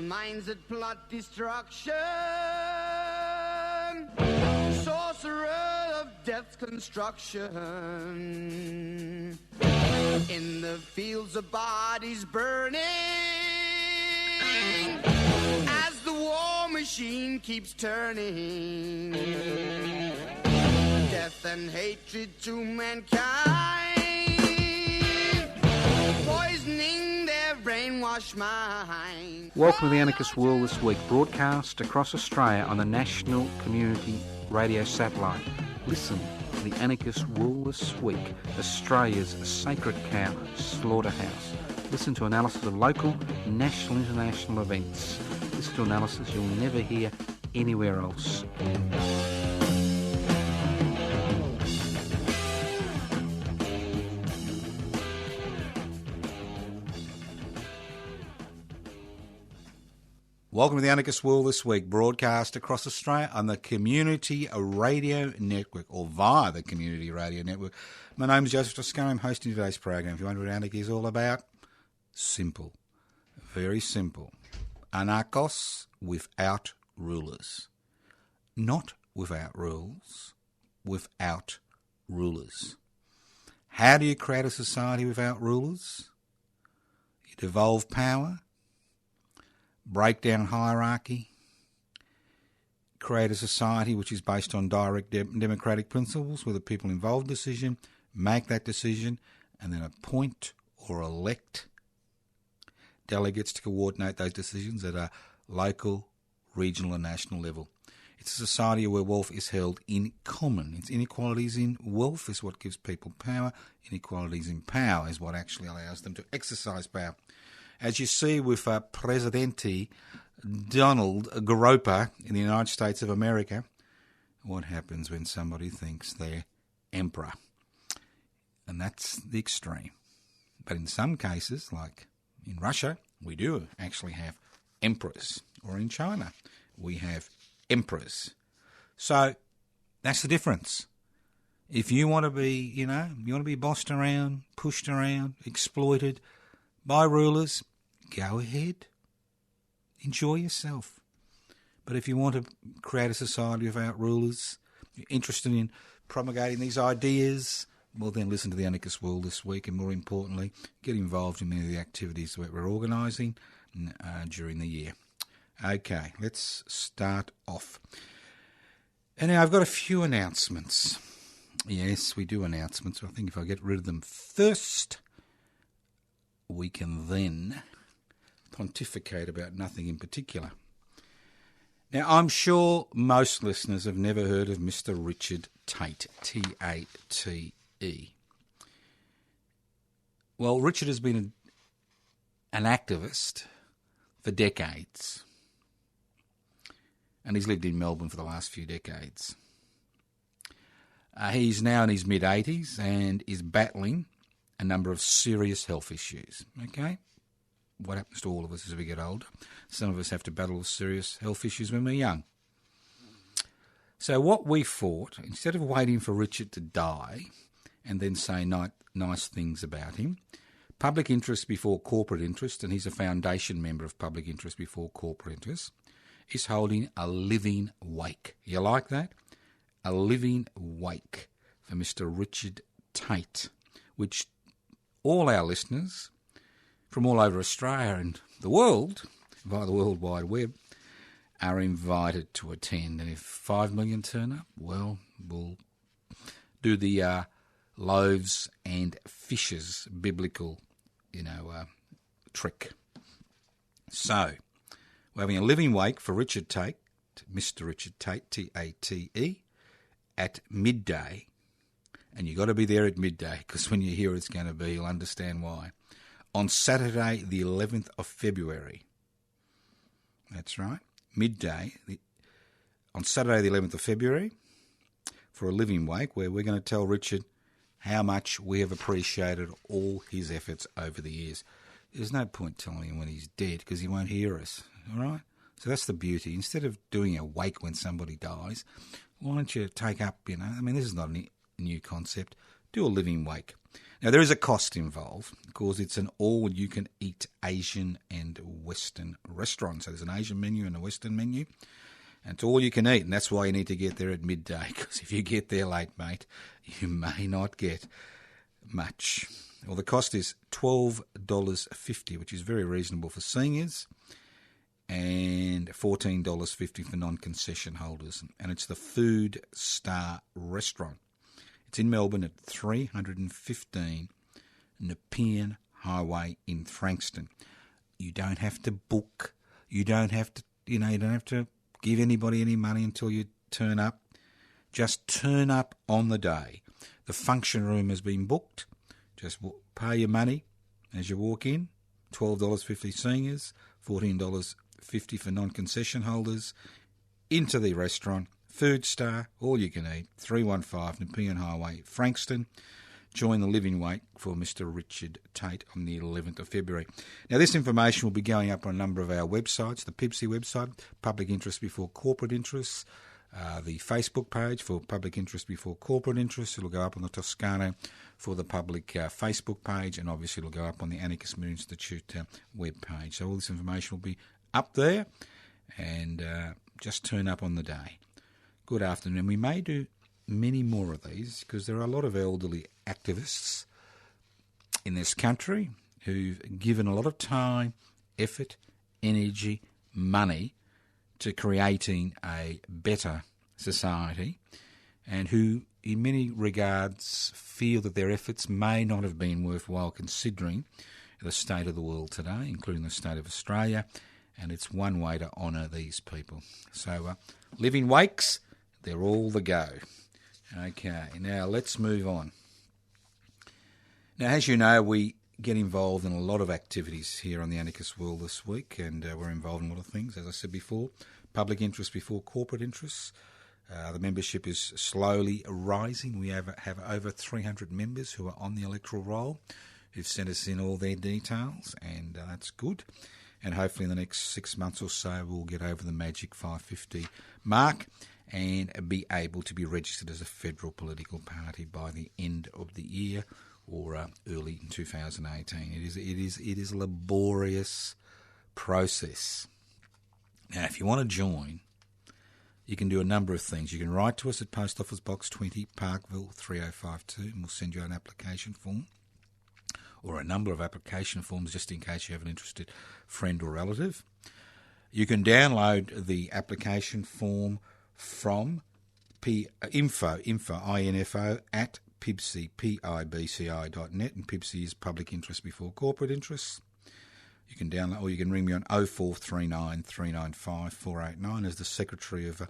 minds that plot destruction, sorcerer of death's construction, in the fields of bodies burning, as the war machine keeps turning, death and hatred to mankind, poisoning their brainwashed mind. Welcome to the Anarchist World This Week, broadcast across Australia on the National Community Radio Satellite. Listen to the Anarchist World This Week, Australia's sacred cow slaughterhouse. Listen to analysis of local, national, international events. Listen to analysis you'll never hear anywhere else. Welcome to the Anarchist World This Week, broadcast across Australia on the Community Radio Network, or via the Community Radio Network. My name is Joseph Toscano. I'm hosting today's program. If you wonder what anarchy is all about, simple, very simple. Anarchos without rulers. Not without rules, without rulers. How do you create a society without rulers? You devolve power, break down hierarchy, create a society which is based on direct democratic principles where the people involved in decision make that decision and then appoint or elect delegates to coordinate those decisions at a local, regional and national level. It's a society where wealth is held in common. It's inequalities in wealth is what gives people power. Inequalities in power is what actually allows them to exercise power. As you see with President Donald Groper in the United States of America, what happens when somebody thinks they're emperor? And that's the extreme. But in some cases, like in Russia, we do actually have emperors. Or in China, we have emperors. So that's the difference. If you want to be, you want to be bossed around, pushed around, exploited by rulers, go ahead. Enjoy yourself. But if you want to create a society without rulers, you're interested in promulgating these ideas, well then listen to the Anarchist World This Week, and more importantly, get involved in many of the activities that we're organising during the year. Okay, let's start off. And now I've got a few announcements. Yes, we do announcements. I think if I get rid of them first, we can then pontificate about nothing in particular. Now, I'm sure most listeners have never heard of Mr. Richard Tate, T-A-T-E. Well, Richard has been an activist for decades, and he's lived in Melbourne for the last few decades. He's now in his mid-80s and is battling a number of serious health issues, okay? What happens to all of us as we get older? Some of us have to battle with serious health issues when we're young. So what we thought, instead of waiting for Richard to die and then say nice things about him, public interest before corporate interest, and he's a foundation member of public interest before corporate interest, is holding a living wake. You like that? A living wake for Mr. Richard Tate, which all our listeners from all over Australia and the world, via the World Wide Web, are invited to attend. And if 5 million turn up, well, we'll do the loaves and fishes biblical, trick. So, we're having a living wake for Richard Tate, Mr. Richard Tate, T-A-T-E, at midday. And you've got to be there at midday, because when you hear it's going to be, you'll understand why. On Saturday, the 11th of February. That's right, midday. On Saturday, the 11th of February, for a living wake, where we're going to tell Richard how much we have appreciated all his efforts over the years. There's no point telling him when he's dead, because he won't hear us, all right? So that's the beauty. Instead of doing a wake when somebody dies, why don't you take up, this is not a new concept. Do a living wake. Now, there is a cost involved because it's an all-you-can-eat Asian and Western restaurant. So there's an Asian menu and a Western menu, and it's all you can eat, and that's why you need to get there at midday, because if you get there late, mate, you may not get much. Well, the cost is $12.50, which is very reasonable for seniors, and $14.50 for non-concession holders. And it's the Food Star Restaurant. It's in Melbourne at 315 Nepean Highway in Frankston. You don't have to book. You don't have to give anybody any money until you turn up. Just turn up on the day. The function room has been booked. Just pay your money as you walk in. $12.50 seniors, $14.50 for non-concession holders. Into the restaurant. Food Star, all you can eat, 315 Nepean Highway, Frankston. Join the living wake for Mr. Richard Tate on the 11th of February. Now, this information will be going up on a number of our websites, the PIBC website, Public Interest Before Corporate Interests, the Facebook page for Public Interest Before Corporate Interests. It'll go up on the Toscano for the public Facebook page, and obviously it'll go up on the Anarchist Moon Institute web page. So all this information will be up there, and just turn up on the day. Good afternoon. We may do many more of these because there are a lot of elderly activists in this country who've given a lot of time, effort, energy, money to creating a better society, and who in many regards feel that their efforts may not have been worthwhile considering the state of the world today, including the state of Australia, and it's one way to honour these people. So living wakes, they're all the go. Okay, now let's move on. Now, as you know, we get involved in a lot of activities here on the Anarchist World this week, and we're involved in a lot of things, as I said before. Public interest before corporate interests. The membership is slowly rising. We have over 300 members who are on the electoral roll, who've sent us in all their details, and that's good. And hopefully in the next 6 months or so, we'll get over the magic 550 mark and be able to be registered as a federal political party by the end of the year or early in 2018. It is a laborious process. Now, if you want to join, you can do a number of things. You can write to us at Post Office Box 20, Parkville 3052, and we'll send you an application form, or a number of application forms just in case you have an interested friend or relative. You can download the application form from info at pibci.net, and PIBC is Public Interest Before Corporate Interests. You can download, or you can ring me on 0439 395 489 as the Secretary of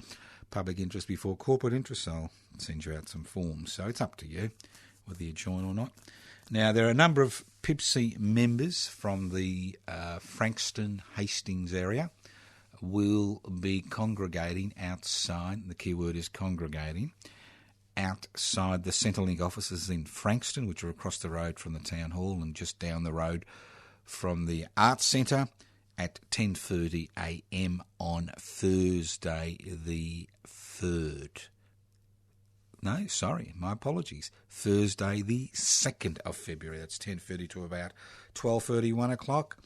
Public Interest Before Corporate Interests. I'll send you out some forms, so it's up to you whether you join or not. Now, there are a number of PIBC members from the Frankston Hastings area will be congregating outside, the key word is congregating, outside the Centrelink offices in Frankston, which are across the road from the Town Hall and just down the road from the Arts Centre at 10:30am on Thursday the 3rd. No, sorry, my apologies. Thursday the 2nd of February. That's 10:30 to about 12:30, 1 o'clock.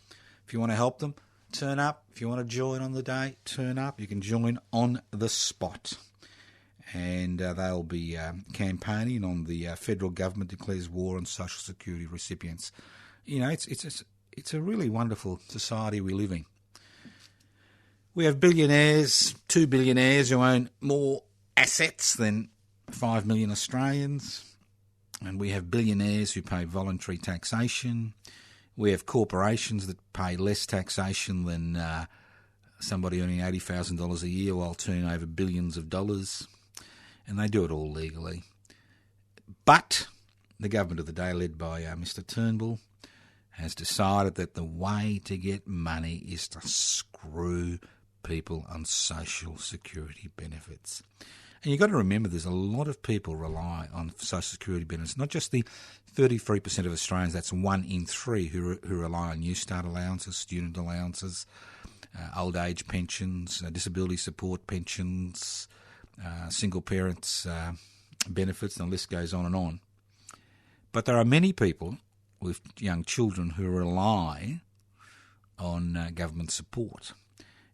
If you want to help them, turn up. If you want to join on the day, turn up. You can join on the spot. And they'll be campaigning on the federal government declares war on social security recipients. You know, it's a really wonderful society we live in. We have billionaires, 2 billionaires who own more assets than 5 million Australians. And we have billionaires who pay voluntary taxation. We have corporations that pay less taxation than somebody earning $80,000 a year while turning over billions of dollars. And they do it all legally. But the government of the day, led by Mr Turnbull, has decided that the way to get money is to screw people on social security benefits. And you've got to remember there's a lot of people rely on social security benefits, not just the 33% of Australians, that's 1 in 3 who rely on New Start allowances, student allowances, old age pensions, disability support pensions, single parents benefits, and the list goes on and on. But there are many people with young children who rely on government support.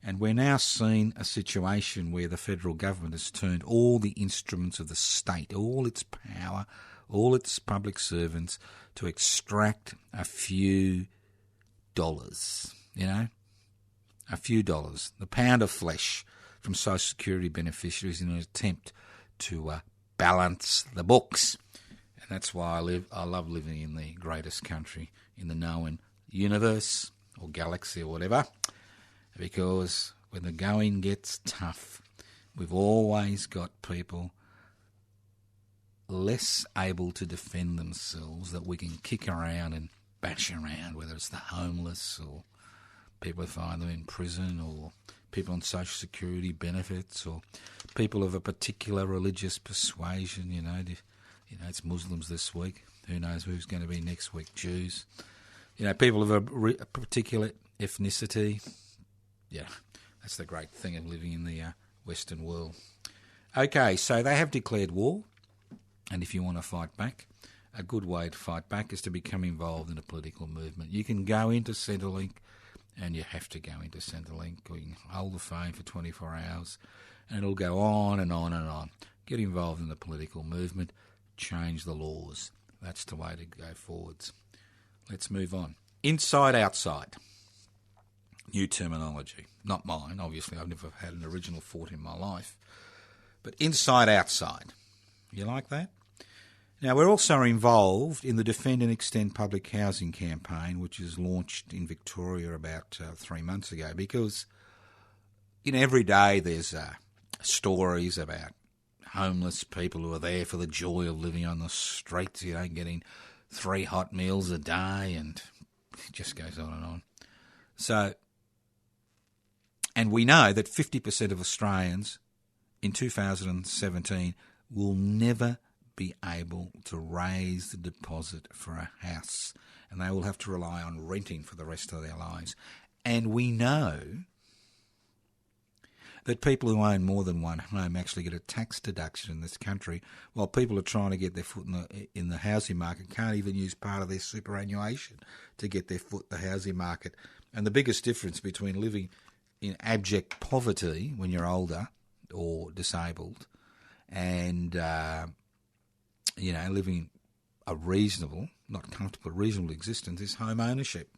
And we're now seeing a situation where the federal government has turned all the instruments of the state, all its power, all its public servants to extract a few dollars, a few dollars, the pound of flesh from Social Security beneficiaries in an attempt to balance the books. And that's why I love living in the greatest country in the known universe or galaxy or whatever, because when the going gets tough, we've always got people less able to defend themselves that we can kick around and bash around, whether it's the homeless or people who find them in prison or people on Social Security benefits or people of a particular religious persuasion, it's Muslims this week. Who knows who's going to be next week? Jews. People of a particular ethnicity. Yeah, that's the great thing of living in the Western world. Okay, so they have declared war, and if you want to fight back, a good way to fight back is to become involved in a political movement. You can go into Centrelink, and you have to go into Centrelink, or you can hold the phone for 24 hours, and it'll go on and on and on. Get involved in the political movement, change the laws. That's the way to go forwards. Let's move on. Inside, outside. New terminology. Not mine, obviously. I've never had an original thought in my life. But inside, outside. You like that? Now, we're also involved in the Defend and Extend Public Housing campaign, which is launched in Victoria about 3 months ago, because every day there's stories about homeless people who are there for the joy of living on the streets, getting 3 hot meals a day, and it just goes on and on. So, and we know that 50% of Australians in 2017 will never be able to raise the deposit for a house, and they will have to rely on renting for the rest of their lives. And we know that people who own more than one home actually get a tax deduction in this country, while people are trying to get their foot in the housing market can't even use part of their superannuation to get their foot in the housing market. And the biggest difference between living in abject poverty when you're older or disabled and living a reasonable, not comfortable, reasonable existence is home ownership.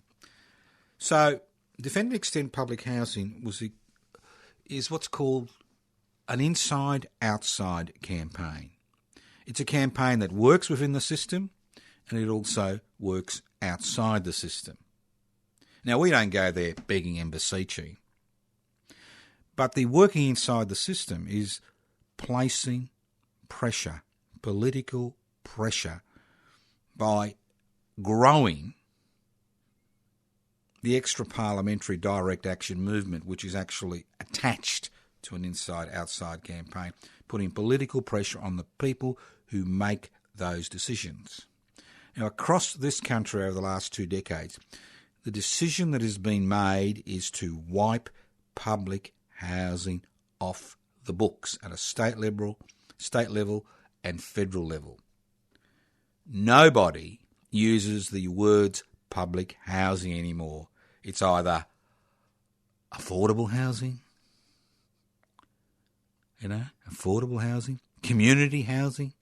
So Defend and Extend Public Housing is what's called an inside-outside campaign. It's a campaign that works within the system and it also works outside the system. Now, we don't go there begging and beseeching, but the working inside the system is placing pressure, political pressure, by growing the extra-parliamentary direct action movement, which is actually attached to an inside-outside campaign, putting political pressure on the people who make those decisions. Now, across this country over the last 2 decades, the decision that has been made is to wipe public housing off the books at a state level and federal level. Nobody uses the words public housing anymore. It's either affordable housing, affordable housing, community housing,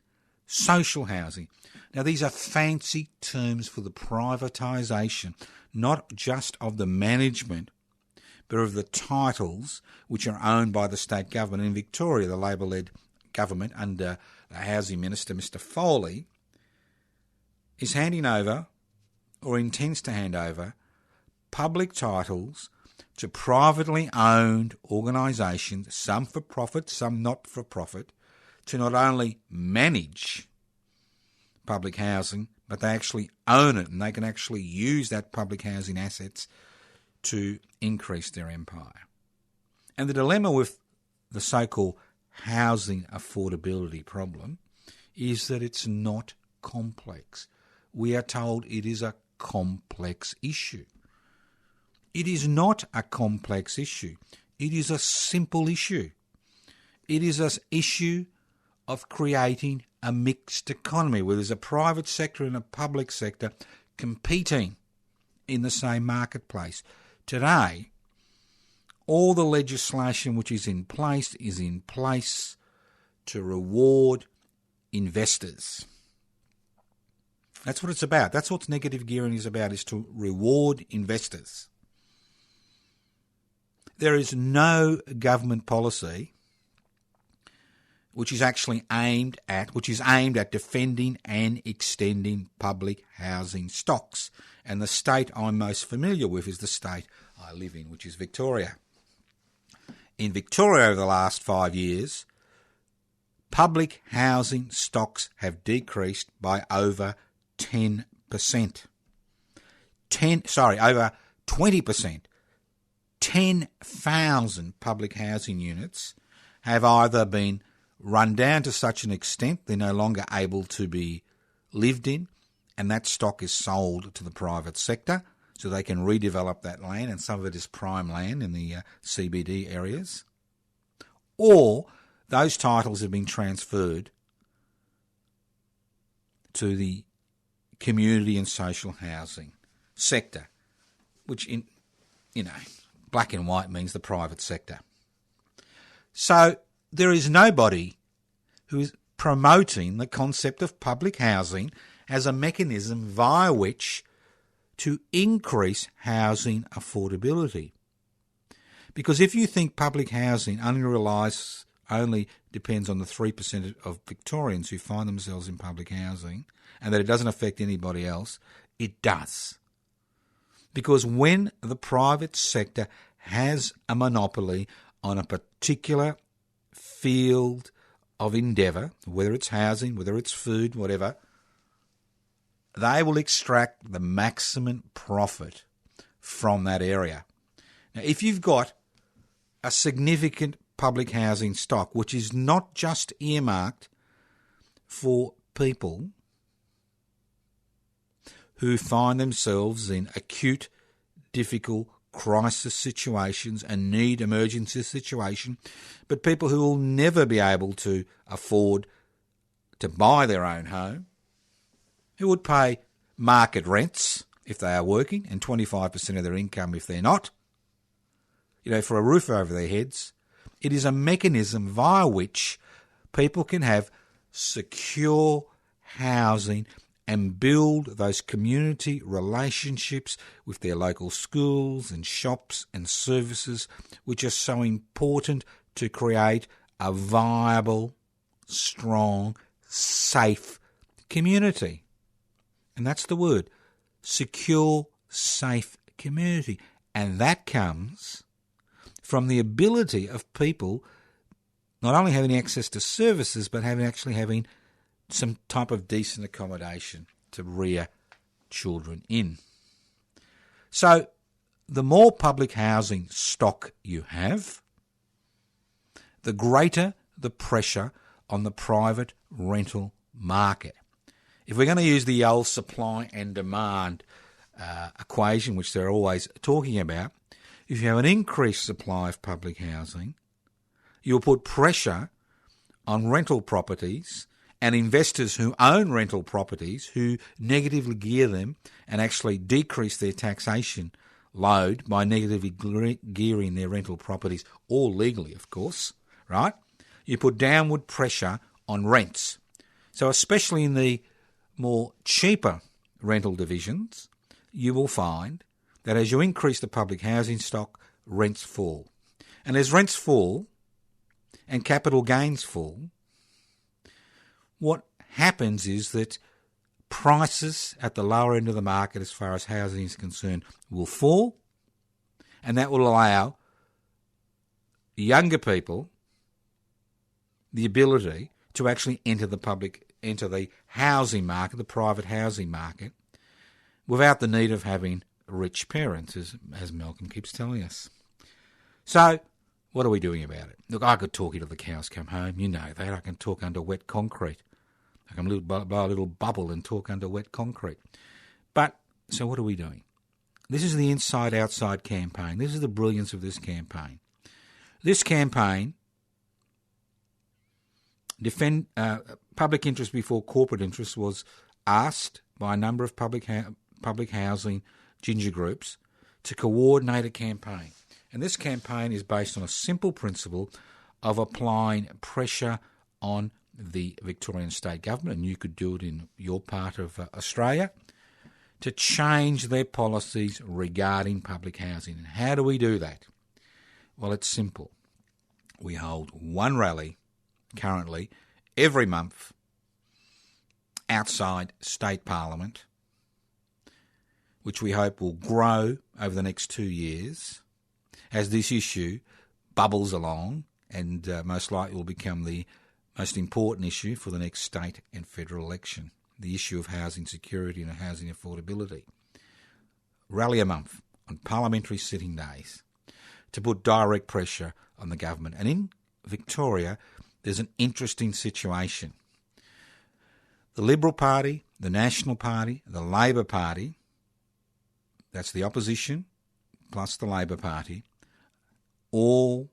social housing. Now, these are fancy terms for the privatisation, not just of the management, but of the titles which are owned by the state government. In Victoria, the Labor-led government under the Housing Minister, Mr Foley, is handing over, or intends to hand over, public titles to privately owned organisations, some for profit, some not for profit, to not only manage public housing, but they actually own it and they can actually use that public housing assets to increase their empire. And the dilemma with the so-called housing affordability problem is that it's not complex. We are told it is a complex issue. It is not a complex issue. It is a simple issue. It is an issue of creating a mixed economy where there's a private sector and a public sector competing in the same marketplace. Today, all the legislation which is in place to reward investors. That's what it's about. That's what negative gearing is about, is to reward investors. There is no government policy which is aimed at defending and extending public housing stocks. And the state I'm most familiar with is the state I live in, which is Victoria. In Victoria over the last 5 years, public housing stocks have decreased by over 10%. Over 20%. 10,000 public housing units have either been run down to such an extent they're no longer able to be lived in, and that stock is sold to the private sector so they can redevelop that land, and some of it is prime land in the CBD areas. Or those titles have been transferred to the community and social housing sector, which in black and white means the private sector. So there is nobody who is promoting the concept of public housing as a mechanism via which to increase housing affordability. Because if you think public housing only depends on the 3% of Victorians who find themselves in public housing and that it doesn't affect anybody else, it does. Because when the private sector has a monopoly on a particular field of endeavour, whether it's housing, whether it's food, whatever, they will extract the maximum profit from that area. Now, if you've got a significant public housing stock, which is not just earmarked for people who find themselves in acute, difficult crisis situations and need emergency situation, but people who will never be able to afford to buy their own home, who would pay market rents if they are working and 25% of their income if they're not, for a roof over their heads. It is a mechanism via which people can have secure housing and build those community relationships with their local schools and shops and services, which are so important to create a viable, strong, safe community. And that's the word, secure, safe community. And that comes from the ability of people not only having access to services, but having some type of decent accommodation to rear children in. So the more public housing stock you have, the greater the pressure on the private rental market. If we're going to use the old supply and demand equation, which they're always talking about, if you have an increased supply of public housing, you'll put pressure on rental properties and investors who own rental properties, who negatively gear them and actually decrease their taxation load by negatively gearing their rental properties, all legally, of course, right? You put downward pressure on rents. So especially in the more cheaper rental divisions, you will find that as you increase the public housing stock, rents fall. And as rents fall and capital gains fall, what happens is that prices at the lower end of the market as far as housing is concerned will fall, and that will allow younger people the ability to actually enter the housing market, the private housing market, without the need of having rich parents, as Malcolm keeps telling us. So, what are we doing about it? Look, I could talk you till the cows come home. You know that. I can talk under wet concrete. I can blow a little bubble and talk under wet concrete. But, so what are we doing? This is the inside-outside campaign. This is the brilliance of this campaign. This campaign public interest before corporate interest was asked by a number of public housing ginger groups to coordinate a campaign. And this campaign is based on a simple principle of applying pressure on the Victorian state government, and you could do it in your part of Australia, to change their policies regarding public housing. And how do we do that? Well, it's simple. We hold one rally currently every month outside state parliament, which we hope will grow over the next 2 years as this issue bubbles along and most likely will become the most important issue for the next state and federal election, the issue of housing security and housing affordability. Rally a month on parliamentary sitting days to put direct pressure on the government. And in Victoria, there's an interesting situation. The Liberal Party, the National Party, the Labor Party, that's the opposition plus the Labor Party, all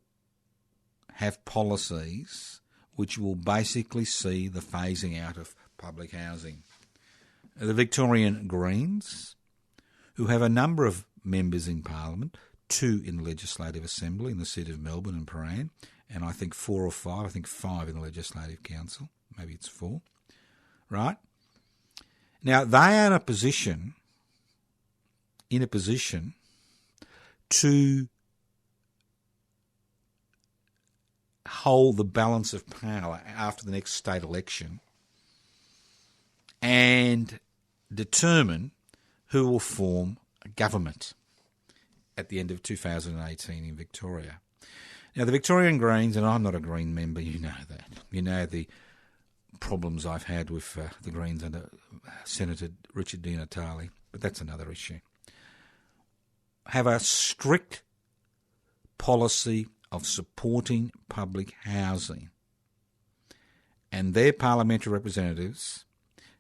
have policies which will basically see the phasing out of public housing. The Victorian Greens, who have a number of members in Parliament, 2 in the Legislative Assembly in the seat of Melbourne and Prahran, and I think 4 or 5, I think 5 in the Legislative Council, maybe it's 4, right? Now, they are in a position to hold the balance of power after the next state election and determine who will form a government at the end of 2018 in Victoria. Now, the Victorian Greens, and I'm not a Green member, you know that. You know the problems I've had with the Greens under Senator Richard Tate, but that's another issue, have a strict policy of supporting public housing. And their parliamentary representatives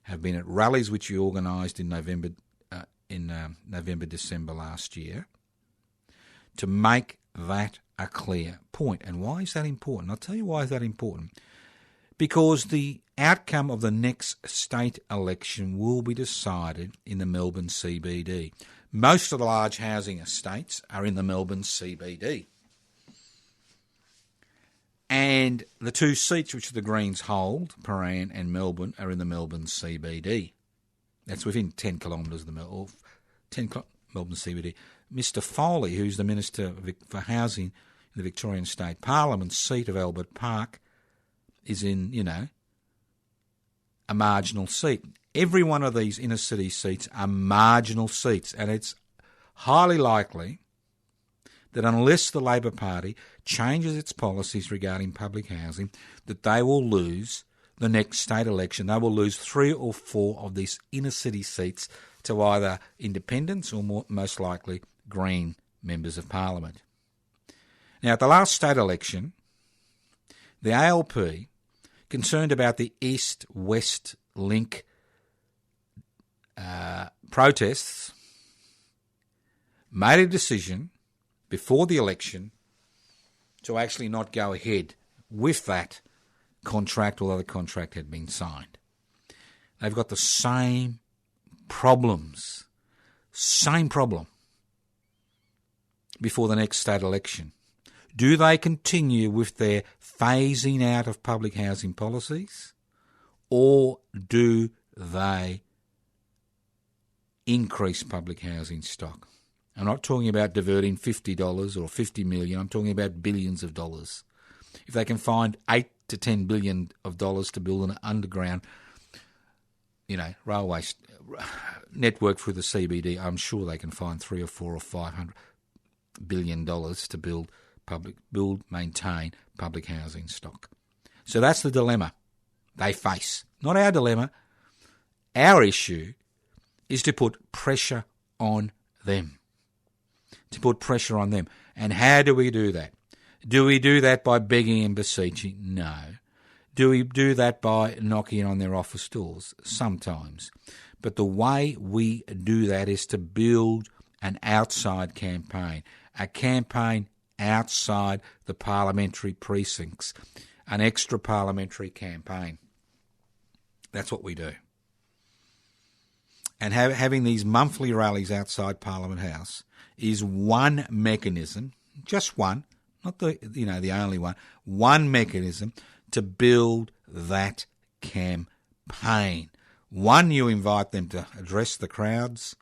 have been at rallies which we organised in November, December last year to make that a clear point. And why is that important? I'll tell you why is that important. Because the outcome of the next state election will be decided in the Melbourne CBD. Most of the large housing estates are in the Melbourne CBD. And the 2 seats which the Greens hold, Prahran and Melbourne, are in the Melbourne CBD. That's within 10 kilometres of the Melbourne CBD. Mr Foley, who's the Minister for Housing in the Victorian State Parliament, seat of Albert Park, is in, a marginal seat. Every one of these inner city seats are marginal seats, and it's highly likely that unless the Labor Party changes its policies regarding public housing, that they will lose the next state election. They will lose 3 or 4 of these inner city seats to either independents or most likely Green members of Parliament. Now, at the last state election, the ALP, concerned about the East-West link protests, made a decision before the election to actually not go ahead with that contract, although the contract had been signed. They've got the same problems, before the next state election. Do they continue with their phasing out of public housing policies, or do they increase public housing stock? I'm not talking about diverting $50 or $50 million. I'm talking about billions of dollars. If they can find $8 to $10 billion to build an underground, railway network through the CBD, I'm sure they can find $300 or $400 or $500 billion to maintain public housing stock. So that's the dilemma they face. Not our dilemma. Our issue is to put pressure on them. And how do we do that? Do we do that by begging and beseeching? No. Do we do that by knocking on their office doors? Sometimes. But the way we do that is to build an outside campaign, a campaign outside the parliamentary precincts, an extra parliamentary campaign. That's what we do. And having these monthly rallies outside Parliament House is one mechanism, just one, not the only one mechanism to build that campaign. One, you invite them to address the crowds.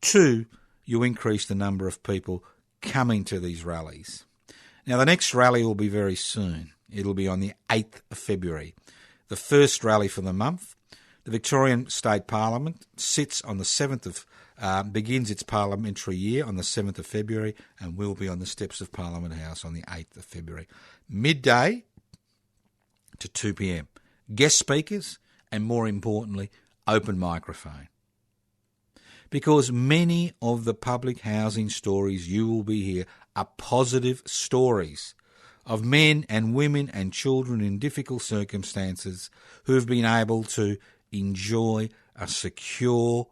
Two, you increase the number of people coming to these rallies. Now, the next rally will be very soon. It'll be on the 8th of February. The first rally for the month. The Victorian State Parliament sits on the 7th of, begins its parliamentary year on the 7th of February and will be on the steps of Parliament House on the 8th of February. Midday to 2 p.m. Guest speakers and, more importantly, open microphone. Because many of the public housing stories you will be hearing are positive stories of men and women and children in difficult circumstances who have been able to enjoy a secure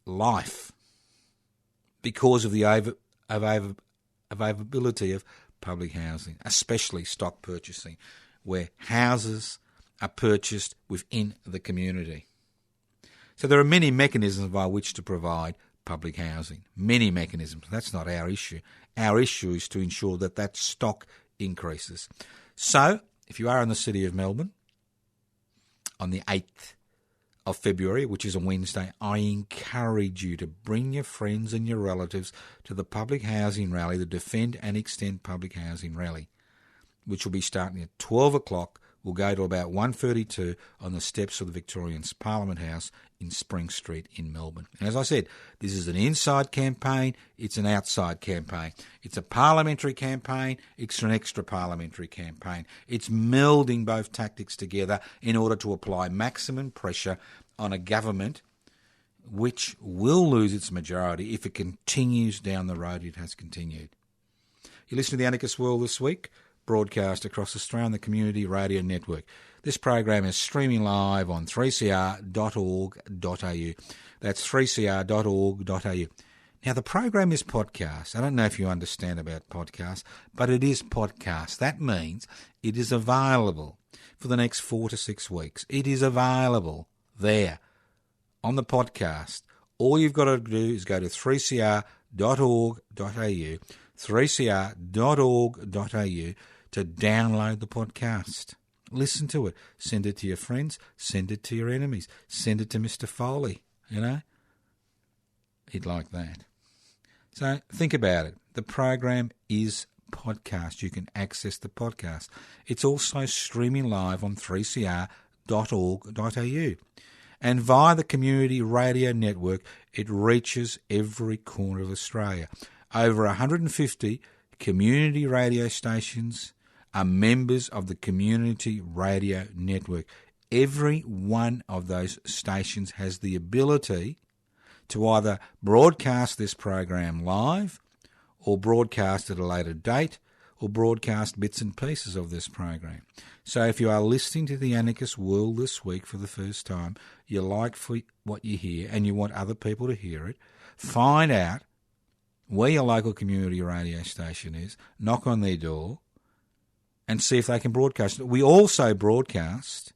life because of the availability of public housing, especially stock purchasing, where houses are purchased within the community. So there are many mechanisms by which to provide public housing. Many mechanisms. That's not our issue. Our issue is to ensure that that stock increases. So, if you are in the city of Melbourne on the 8th of February, which is a Wednesday, I encourage you to bring your friends and your relatives to the public housing rally, the Defend and Extend Public Housing Rally, which will be starting at 12 o'clock. Will go to about 1:32 on the steps of the Victorian Parliament House in Spring Street in Melbourne. And as I said, this is an inside campaign, it's an outside campaign. It's a parliamentary campaign, it's an extra parliamentary campaign. It's melding both tactics together in order to apply maximum pressure on a government which will lose its majority if it continues down the road it has continued. You listen to the Anarchist World This Week, broadcast across Australia on the Community Radio Network. This program is streaming live on 3cr.org.au. That's 3cr.org.au. Now, the program is podcast. I don't know if you understand about podcast, but it is podcast. That means it is available for the next 4 to 6 weeks. It is available there on the podcast. All you've got to do is go to 3cr.org.au, 3cr.org.au, to download the podcast. Listen to it. Send it to your friends. Send it to your enemies. Send it to Mr. Foley. He'd like that. So think about it. The program is podcast. You can access the podcast. It's also streaming live on 3cr.org.au. And via the Community Radio Network, it reaches every corner of Australia. Over 150 community radio stations are members of the Community Radio Network. Every one of those stations has the ability to either broadcast this program live or broadcast at a later date or broadcast bits and pieces of this program. So if you are listening to the Anarchist World This Week for the first time, you like what you hear and you want other people to hear it, find out where your local community radio station is, knock on their door, and see if they can broadcast it. We also broadcast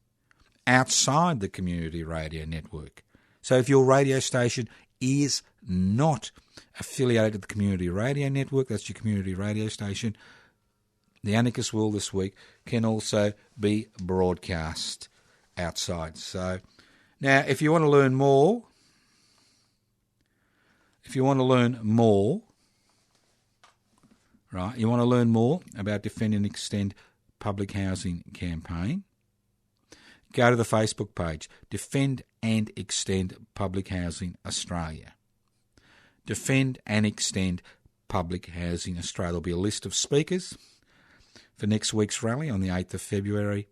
outside the Community Radio Network. So if your radio station is not affiliated with the Community Radio Network, that's your community radio station, the Anarchist World This Week can also be broadcast outside. So now, if you want to learn more, right, you want to learn more about Defend and Extend Public Housing Campaign, go to the Facebook page, Defend and Extend Public Housing Australia. Defend and Extend Public Housing Australia. There'll be a list of speakers for next week's rally on the 8th of February.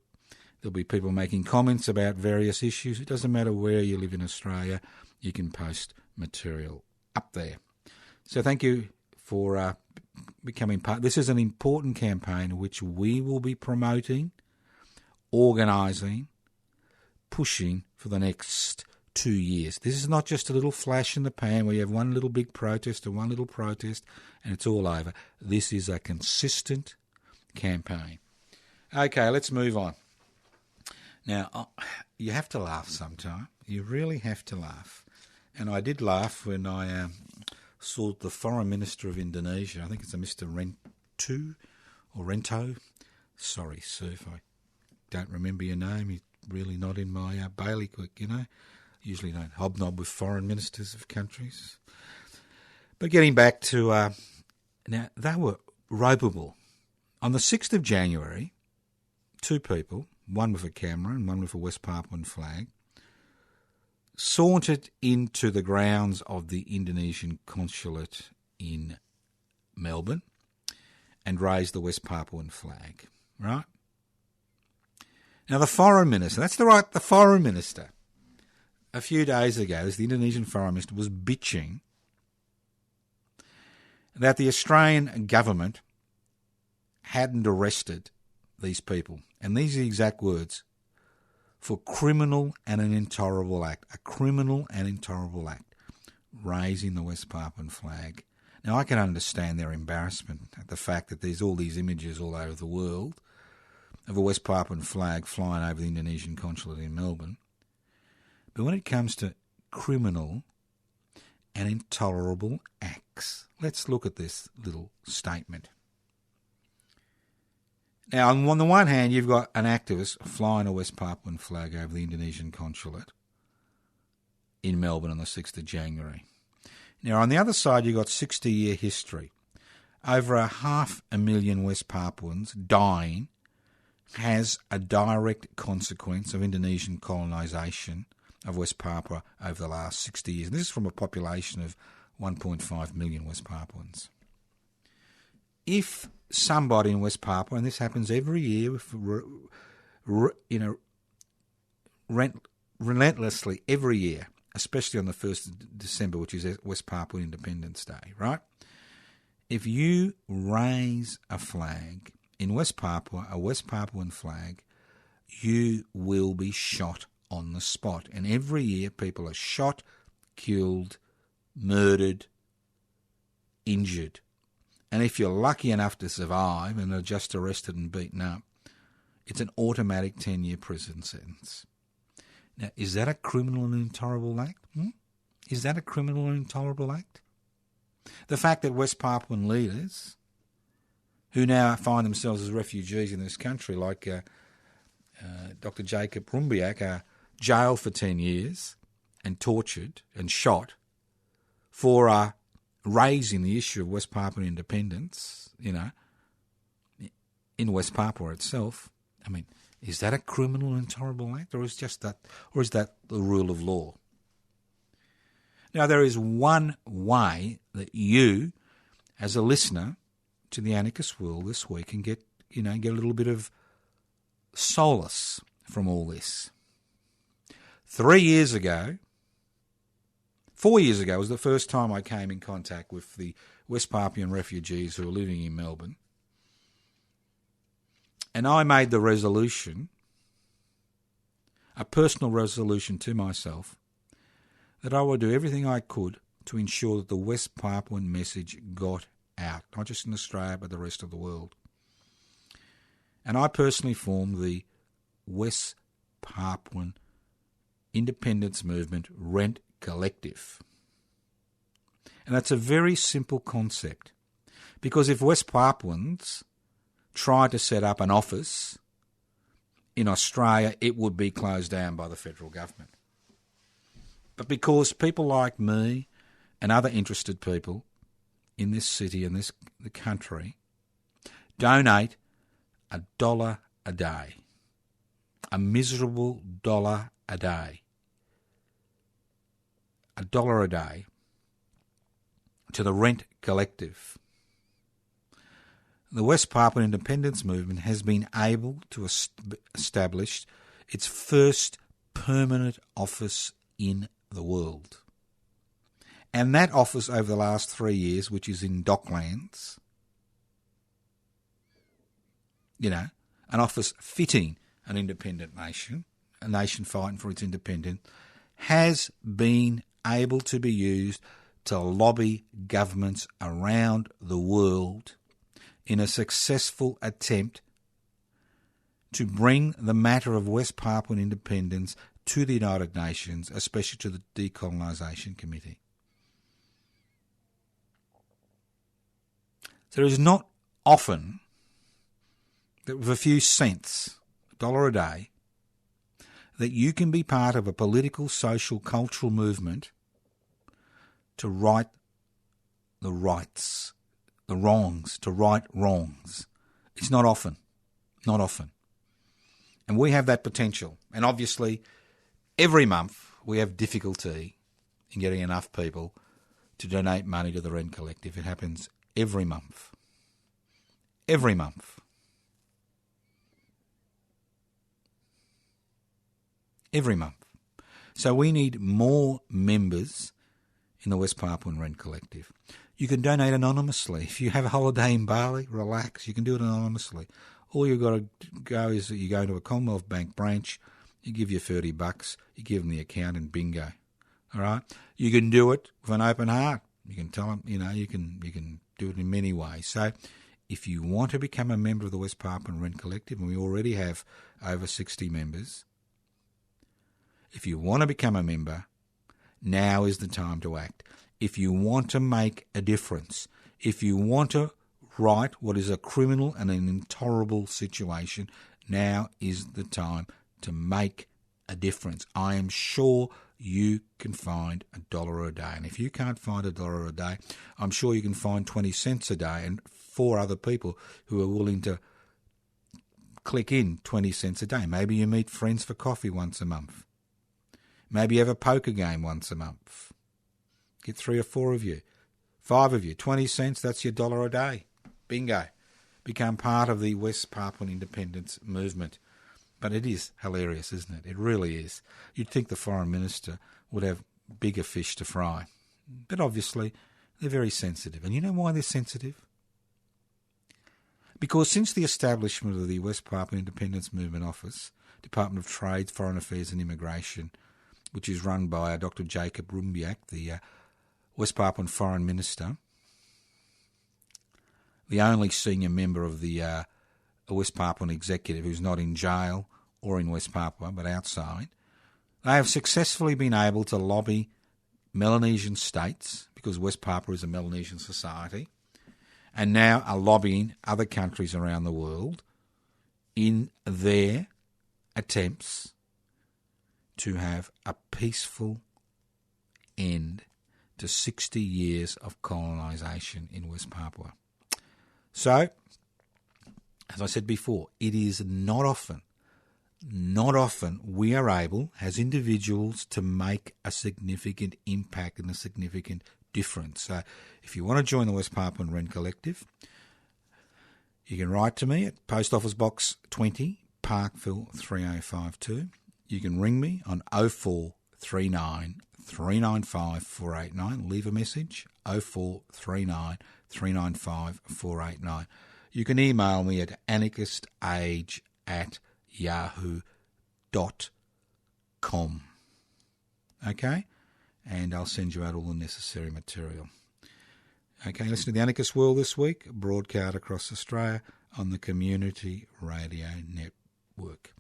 There'll be people making comments about various issues. It doesn't matter where you live in Australia, you can post material up there. So thank you for becoming part. This is an important campaign which we will be promoting, organising, pushing for the next 2 years. This is not just a little flash in the pan where you have one little big protest and one little protest and it's all over. This is a consistent campaign. Okay, let's move on. Now, you have to laugh sometime. You really have to laugh. And I did laugh when I saw the Foreign Minister of Indonesia. I think it's a Mr. Rento. Sorry, sir, if I don't remember your name. You're really not in my bailiwick, you know. Usually don't hobnob with foreign ministers of countries. But getting back to... now, they were ropeable. On the 6th of January, two people, one with a camera and one with a West Papuan flag, sauntered into the grounds of the Indonesian consulate in Melbourne and raised the West Papuan flag, right? Now, the Foreign Minister, the Foreign Minister, a few days ago, the Indonesian Foreign Minister was bitching that the Australian government hadn't arrested these people. And these are the exact words: for criminal and an intolerable act. A criminal and intolerable act. Raising the West Papuan flag. Now, I can understand their embarrassment at the fact that there's all these images all over the world of a West Papuan flag flying over the Indonesian consulate in Melbourne. But when it comes to criminal and intolerable acts, let's look at this little statement. Now, on the one hand, you've got an activist flying a West Papuan flag over the Indonesian consulate in Melbourne on the 6th of January. Now, on the other side, you've got 60-year history. Over 500,000 West Papuans dying has a direct consequence of Indonesian colonisation of West Papua over the last 60 years. And this is from a population of 1.5 million West Papuans. If somebody in West Papua, and this happens every year, relentlessly every year, especially on the 1st of December, which is West Papua Independence Day, right? If you raise a flag in West Papua, a West Papuan flag, you will be shot on the spot. And every year people are shot, killed, murdered, injured. And if you're lucky enough to survive and are just arrested and beaten up, it's an automatic 10-year prison sentence. Now, is that a criminal and intolerable act? Is that a criminal and intolerable act? The fact that West Papuan leaders, who now find themselves as refugees in this country, like Dr. Jacob Rumbiak, are jailed for 10 years and tortured and shot for raising the issue of West Papuan independence, in West Papua itself. I mean, is that a criminal and intolerable act, or is that the rule of law? Now, there is one way that you, as a listener to the Anarchist World This week, can get a little bit of solace from all this. 4 years ago was the first time I came in contact with the West Papuan refugees who are living in Melbourne. And I made the resolution, a personal resolution to myself, that I would do everything I could to ensure that the West Papuan message got out, not just in Australia but the rest of the world. And I personally formed the West Papuan Independence Movement Rent Collective. And that's a very simple concept, because if West Papuans tried to set up an office in Australia, it would be closed down by the federal government. But because people like me and other interested people in this city and the country donate $1 a day, a miserable $1 a day, $1 a day to the Rent Collective, the West Papuan Independence Movement has been able to establish its first permanent office in the world. And that office over the last 3 years, which is in Docklands, an office fitting an independent nation, a nation fighting for its independence, has been able to be used to lobby governments around the world in a successful attempt to bring the matter of West Papuan independence to the United Nations, especially to the Decolonisation Committee. There is not often that with a few cents, $1 a day, that you can be part of a political, social, cultural movement to right the rights, the wrongs, to right wrongs. It's not often. Not often. And we have that potential. And obviously, every month we have difficulty in getting enough people to donate money to the Rent Collective. It happens every month. Every month. Every month. So we need more members in the West Papuan Rent Collective. You can donate anonymously. If you have a holiday in Bali, relax, you can do it anonymously. All you've got to go is that you go to a Commonwealth Bank branch, you give you $30, you give them the account and bingo. All right? You can do it with an open heart. You can tell them, you can do it in many ways. So if you want to become a member of the West Papuan Rent Collective, and we already have over 60 members, if you want to become a member, now is the time to act. If you want to make a difference, if you want to right what is a criminal and an intolerable situation, now is the time to make a difference. I am sure you can find $1 a day. And if you can't find $1 a day, I'm sure you can find 20 cents a day and 4 other people who are willing to click in 20 cents a day. Maybe you meet friends for coffee once a month. Maybe you have a poker game once a month. Get 3 or 4 of you, 5 of you, 20 cents, that's your $1 a day. Bingo. Become part of the West Papuan independence movement. But it is hilarious, isn't it? It really is. You'd think the Foreign Minister would have bigger fish to fry. But obviously, they're very sensitive. And you know why they're sensitive? Because since the establishment of the West Papuan Independence Movement Office, Department of Trade, Foreign Affairs and Immigration, which is run by Dr. Jacob Rumbiak, the West Papuan Foreign Minister, the only senior member of the West Papuan Executive who's not in jail or in West Papua but outside, they have successfully been able to lobby Melanesian states, because West Papua is a Melanesian society, and now are lobbying other countries around the world in their attempts to have a peaceful end to 60 years of colonisation in West Papua. So, as I said before, it is not often we are able, as individuals, to make a significant impact and a significant difference. So if you want to join the West Papuan Rent Collective, you can write to me at Post Office Box 20, Parkville 3052. You can ring me on 0439 395 489. Leave a message, 0439 395 489. You can email me at anarchistage@yahoo.com. Okay? And I'll send you out all the necessary material. Okay, listen to the Anarchist World This Week, broadcast across Australia on the Community Radio Network.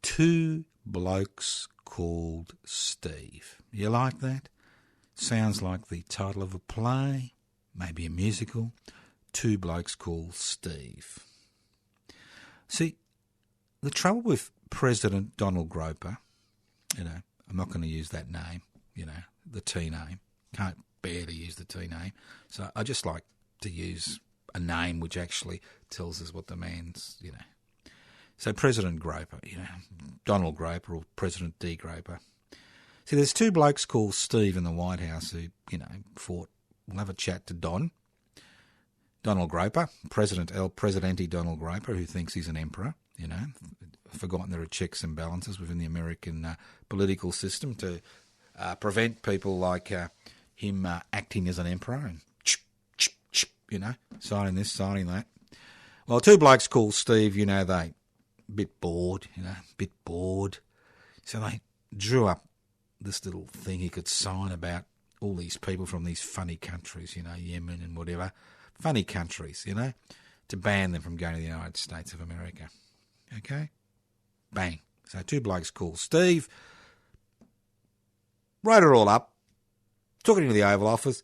2 blokes called Steve. You like that? Sounds like the title of a play, maybe a musical. 2 blokes called Steve. See, the trouble with President Donald Groper, I'm not going to use that name, the T name. Can't bear to use the T name. So I just like to use a name which actually tells us what the man's, So President Groper, Donald Groper or President D. Groper. See, there's 2 blokes called Steve in the White House who, thought, we'll have a chat to Donald Groper, Presidente Donald Groper, who thinks he's an emperor, forgotten there are checks and balances within the American political system to prevent people like him acting as an emperor and, signing this, signing that. Well, 2 blokes called Steve, they a bit bored, So they drew up this little thing he could sign about all these people from these funny countries, Yemen and whatever. Funny countries, to ban them from going to the United States of America. Okay? Bang. So two blokes called Steve, wrote it all up, took it into the Oval Office,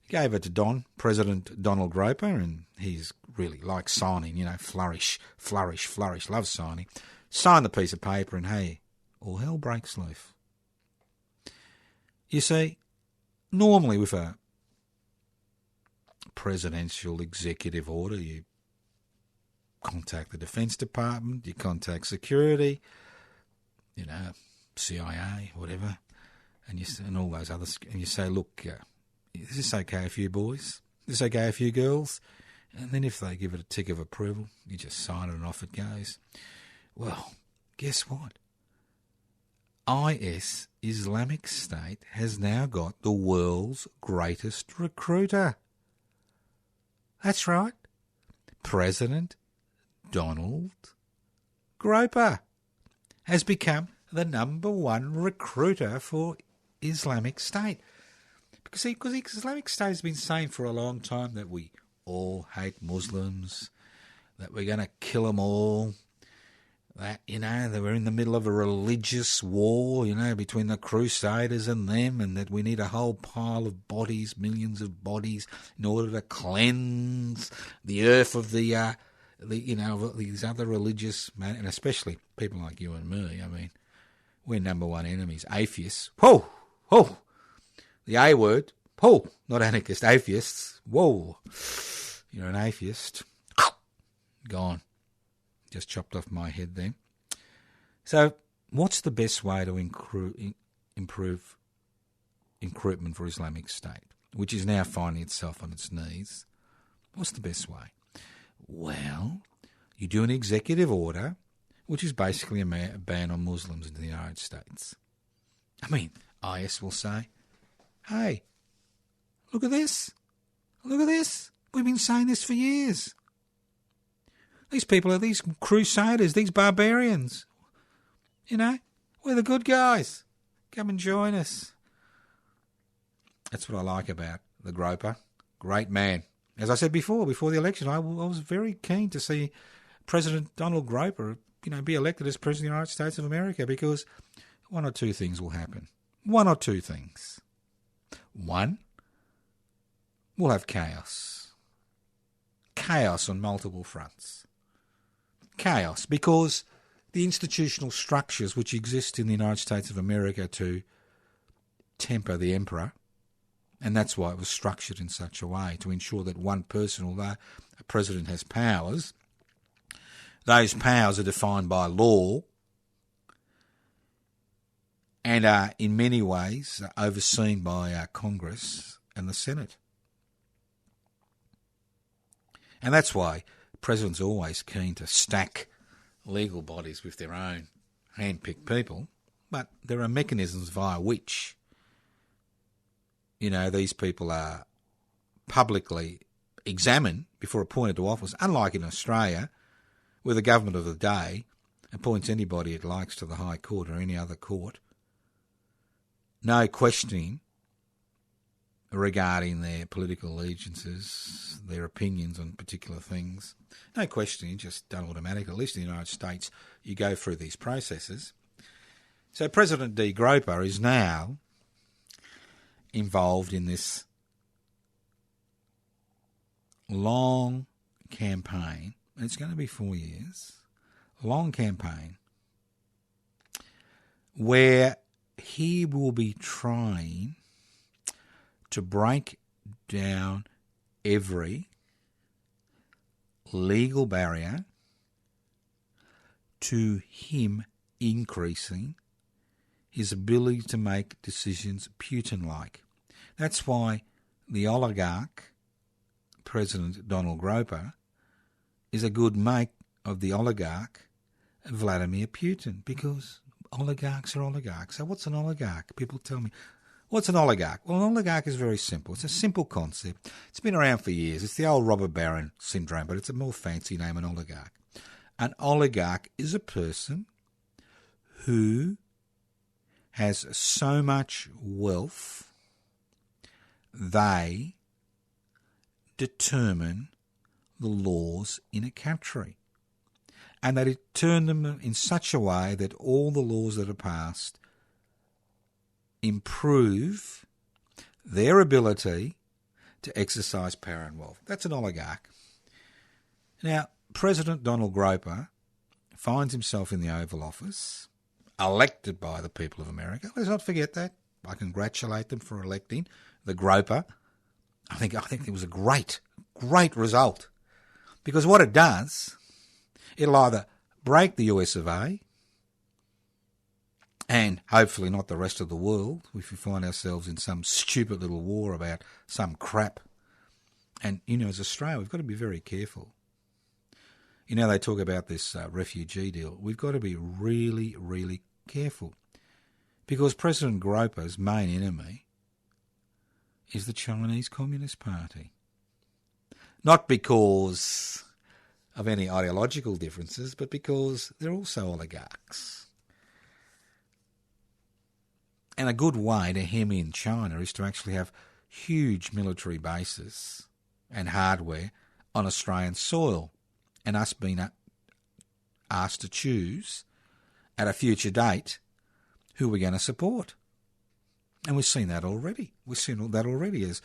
gave it to President Donald Groper, and he's really like signing, flourish, loves signing. Signed the piece of paper and, hey, all hell breaks loose. You see, normally with a presidential executive order, you contact the Defence Department, you contact security, CIA, whatever, and all those others, and you say, look, is this okay for you boys? Is this okay for you girls? And then if they give it a tick of approval, you just sign it and off it goes. Well, guess what? IS, Islamic State, has now got the world's greatest recruiter. That's right. President Donald Groper has become the number one recruiter for Islamic State. Because Islamic State has been saying for a long time that we all hate Muslims, that we're going to kill them all, that, that we're in the middle of a religious war, between the Crusaders and them, and that we need a whole pile of bodies, millions of bodies, in order to cleanse the earth of these other religious men, and especially people like you and me. I mean, we're number one enemies. Atheists. Whoa! Whoa! The A word. Whoa! Not anarchist, atheists. Whoa! You're an atheist. Gone. Just chopped off my head there. So, what's the best way to improve recruitment for Islamic State, which is now finding itself on its knees? What's the best way? Well, you do an executive order, which is basically a ban on Muslims in the United States. I mean, IS will say, hey, look at this. Look at this. We've been saying this for years. These people are these crusaders, these barbarians. We're the good guys. Come and join us. That's what I like about the Groper. Great man. As I said before the election, I was very keen to see President Donald Groper, be elected as President of the United States of America, because one or two things will happen. One or two things. One, we'll have chaos. Chaos on multiple fronts. Chaos, because the institutional structures which exist in the United States of America to temper the emperor, and that's why it was structured in such a way, to ensure that one person, although a president has powers, those powers are defined by law and are in many ways overseen by Congress and the Senate. And that's why presidents are always keen to stack legal bodies with their own hand-picked people, but there are mechanisms via which, these people are publicly examined before appointed to office, unlike in Australia, where the government of the day appoints anybody it likes to the High Court or any other court. No questioning regarding their political allegiances, their opinions on particular things. No questioning, just done automatically. At least in the United States, you go through these processes. So President D. Groper is now involved in this long campaign, and it's going to be 4 years, long campaign, where he will be trying to break down every legal barrier to him increasing his ability to make decisions Putin-like. That's why the oligarch, President Donald Groper, is a good mate of the oligarch Vladimir Putin, because oligarchs are oligarchs. So what's an oligarch? People tell me, what's an oligarch? Well, an oligarch is very simple. It's a simple concept. It's been around for years. It's the old robber baron syndrome, but it's a more fancy name, an oligarch. An oligarch is a person who has so much wealth they determine the laws in a country. and that it turned them in such a way that all the laws that are passed improve their ability to exercise power and wealth. That's an oligarch. Now, President Donald Groper finds himself in the Oval Office, elected by the people of America. Let's not forget that. I congratulate them for electing the Groper. I think it was a great result. Because what it does, it'll either break the US of A, and hopefully not the rest of the world, if we find ourselves in some stupid little war about some crap. And, as Australia, we've got to be very careful. They talk about this refugee deal. We've got to be really, really careful. Because President Groper's main enemy is the Chinese Communist Party. Not because of any ideological differences, but because they're also oligarchs. And a good way to hem in China is to actually have huge military bases and hardware on Australian soil, and us being asked to choose at a future date who we're going to support. And we've seen that already. We've seen that already as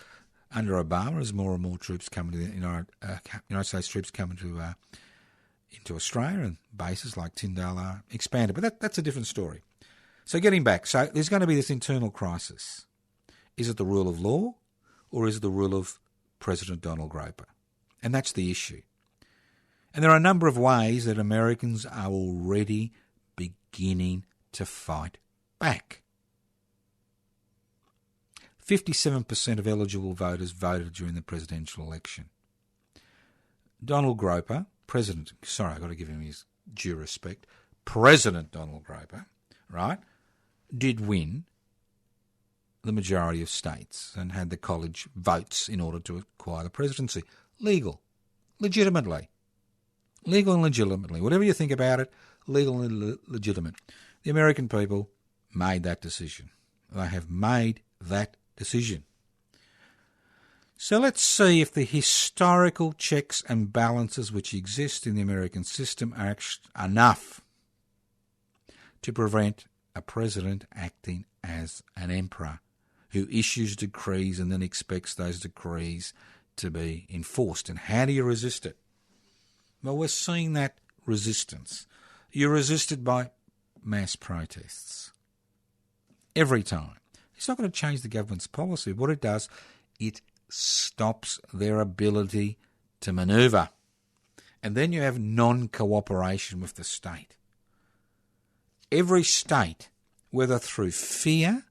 under Obama, as more and more troops come to the United States troops come into Australia, and bases like Tyndale are expanded. But that's a different story. So getting back, so there's going to be this internal crisis. Is it the rule of law, or is it the rule of President Donald Groper? And that's the issue. And there are a number of ways that Americans are already beginning to fight back. 57% of eligible voters voted during the presidential election. Donald Groper, I've got to give him his due respect, President Donald Groper, right, did win the majority of states and had the college votes in order to acquire the presidency. Legal, legitimately. Legal and legitimately. Whatever you think about it, legal and legitimate. The American people made that decision. They have made that decision. So let's see if the historical checks and balances which exist in the American system are enough to prevent a president acting as an emperor who issues decrees and then expects those decrees to be enforced. And how do you resist it? Well, we're seeing that resistance. You're resisted by mass protests. Every time. It's not going to change the government's policy. What it does, it stops their ability to manoeuvre. And then you have non-cooperation with the state. Every state, whether through fear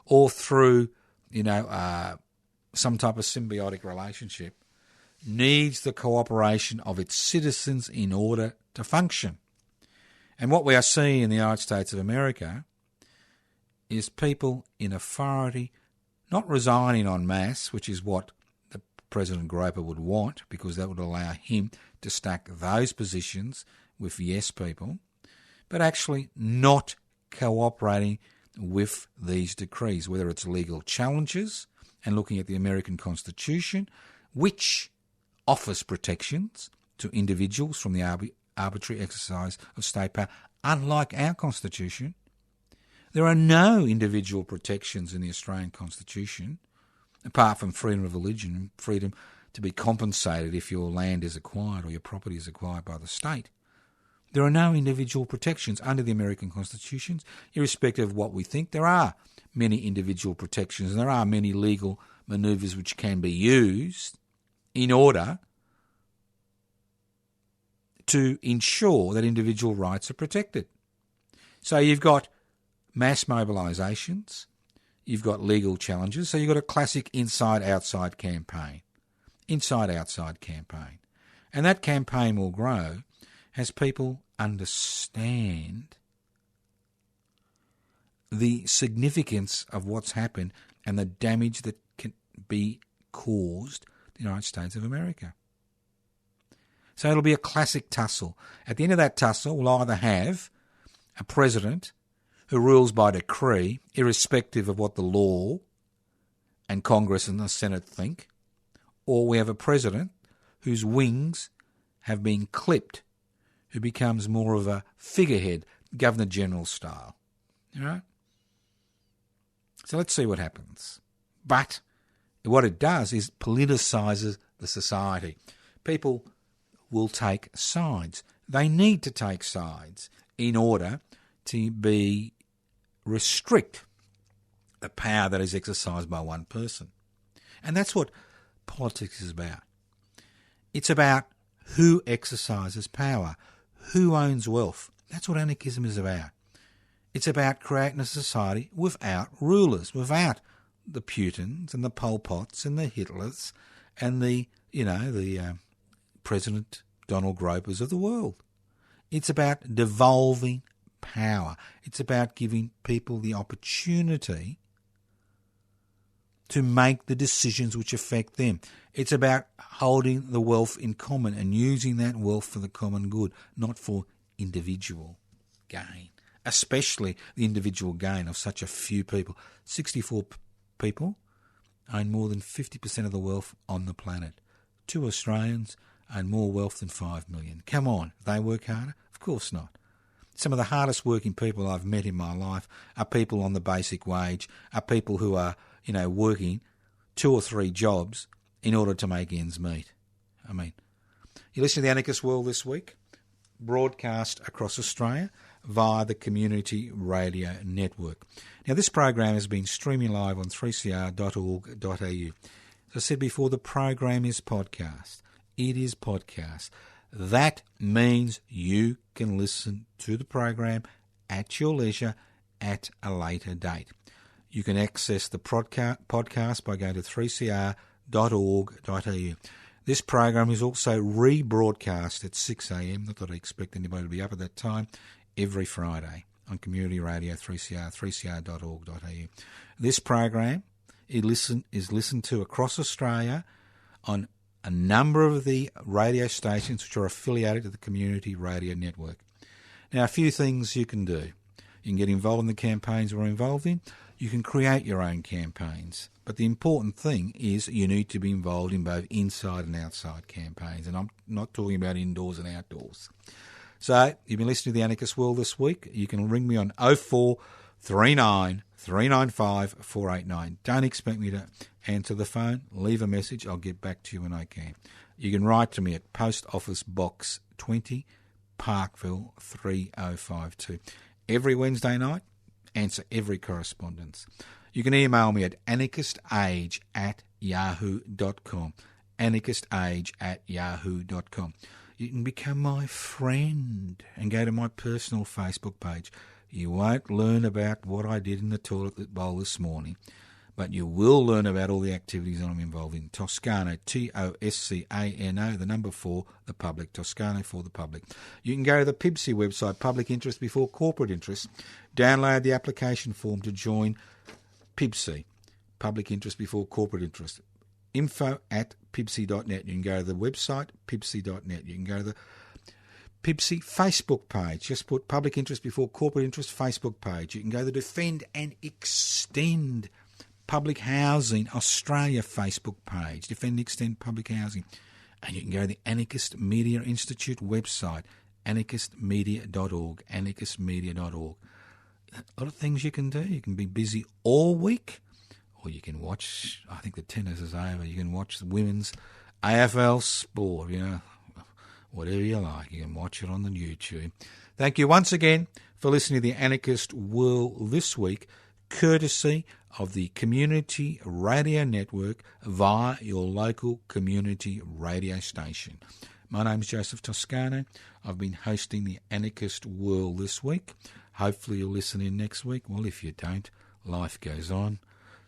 or through, some type of symbiotic relationship, needs the cooperation of its citizens in order to function. And what we are seeing in the United States of America is people in authority not resigning en masse, which is what the President Groper would want, because that would allow him to stack those positions with yes people, but actually not cooperating with these decrees, whether it's legal challenges and looking at the American Constitution, which offers protections to individuals from the arbitrary exercise of state power. Unlike our Constitution, there are no individual protections in the Australian Constitution, apart from freedom of religion and freedom to be compensated if your land is acquired or your property is acquired by the state. There are no individual protections under the American Constitution, irrespective of what we think. There are many individual protections, and there are many legal manoeuvres which can be used in order to ensure that individual rights are protected. So you've got mass mobilisations, you've got legal challenges, so you've got a classic inside-outside campaign. Inside-outside campaign. And that campaign will grow as people understand the significance of what's happened and the damage that can be caused in the United States of America. So it'll be a classic tussle. At the end of that tussle, we'll either have a president who rules by decree, irrespective of what the law and Congress and the Senate think, or we have a president whose wings have been clipped, who becomes more of a figurehead, Governor-General style. All right? So let's see what happens. But what it does is politicises the society. People will take sides. They need to take sides in order to restrict the power that is exercised by one person. And that's what politics is about. It's about who exercises power, who owns wealth. That's what anarchism is about. It's about creating a society without rulers, without the Putins and the Pol Pots and the Hitlers and the President Donald Gropers of the world. It's about devolving power. It's about giving people the opportunity to make the decisions which affect them. It's about holding the wealth in common and using that wealth for the common good, not for individual gain, especially the individual gain of such a few people. 64 people own more than 50% of the wealth on the planet. 2 Australians own more wealth than 5 million. Come on, they work harder? Of course not. Some of the hardest working people I've met in my life are people on the basic wage, are people who are, working 2 or 3 jobs in order to make ends meet. I mean, you listen to the Anarchist World This Week, broadcast across Australia via the Community Radio Network. Now, this program has been streaming live on 3cr.org.au. As I said before, the program is podcast. It is podcast. That means you can listen to the program at your leisure at a later date. You can access the podcast by going to 3cr.org.au. This program is also rebroadcast at 6 a.m. Not that I expect anybody to be up at that time, every Friday on Community Radio 3CR, 3cr.org.au. This program is listened to across Australia on a number of the radio stations which are affiliated to the Community Radio Network. Now, a few things you can do. You can get involved in the campaigns we're involved in. You can create your own campaigns. But the important thing is you need to be involved in both inside and outside campaigns. And I'm not talking about indoors and outdoors. So, you've been listening to the Anarchist World This Week. You can ring me on 0439 395 489. Don't expect me to answer the phone. Leave a message. I'll get back to you when I can. You can write to me at Post Office Box 20, Parkville 3052. Every Wednesday night, answer every correspondence. You can email me at anarchistage@yahoo.com. anarchistage@yahoo.com. You can become my friend and go to my personal Facebook page. You won't learn about what I did in the toilet bowl this morning, but you will learn about all the activities that I'm involved in. Toscano, Toscano, the number 4, the public. Toscano for the public. You can go to the PIBC website, Public Interest Before Corporate Interest. Download the application form to join PIBC, Public Interest Before Corporate Interest. info@pibc.net. You can go to the website, pibc.net. You can go to the PIBC Facebook page. Just put Public Interest Before Corporate Interest Facebook page. You can go to the Defend and Extend Public Housing Australia Facebook page. Defend and Extend Public Housing. And you can go to the Anarchist Media Institute website, anarchistmedia.org, anarchistmedia.org. A lot of things you can do. You can be busy all week, or you can watch, I think the tennis is over, you can watch the women's AFL sport, whatever you like. You can watch it on the YouTube. Thank you once again for listening to the Anarchist World This Week, courtesy of the Community Radio Network via your local community radio station. My name is Joseph Toscano. I've been hosting the Anarchist World This Week. Hopefully you'll listen in next week. Well, if you don't, life goes on.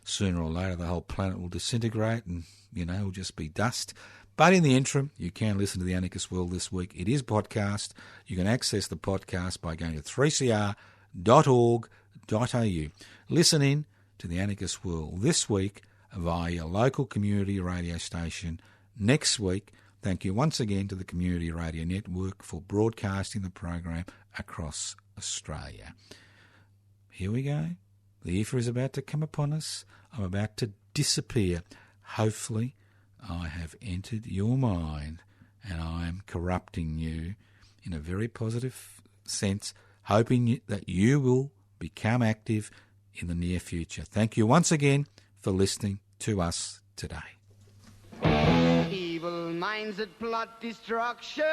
Sooner or later, the whole planet will disintegrate and, it'll just be dust. But in the interim, you can listen to the Anarchist World This Week. It is podcast. You can access the podcast by going to 3cr.org.au. Listen in to the Anarchist World This Week via your local community radio station next week. Thank you once again to the Community Radio Network for broadcasting the program across Australia. Here we go. The ether is about to come upon us. I'm about to disappear. Hopefully, I have entered your mind and I'm corrupting you in a very positive sense, hoping that you will become active in the near future. Thank you once again for listening to us today. Evil minds that plot destruction,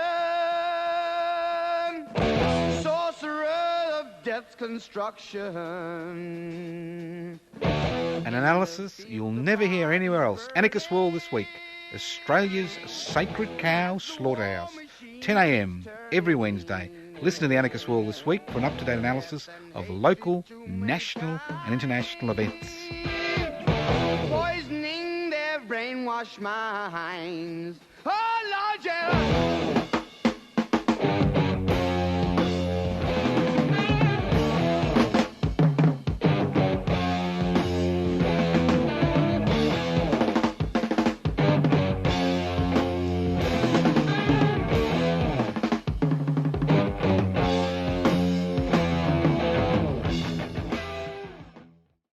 sorcerer of death's construction. An analysis you'll never hear anywhere else. Anarchist World This Week, Australia's sacred cow slaughterhouse. 10 a.m. every Wednesday. Listen to the Anarchist World This Week for an up-to-date analysis of local, national and international events. Poisoning their brainwashed minds. Oh, Lord, yeah.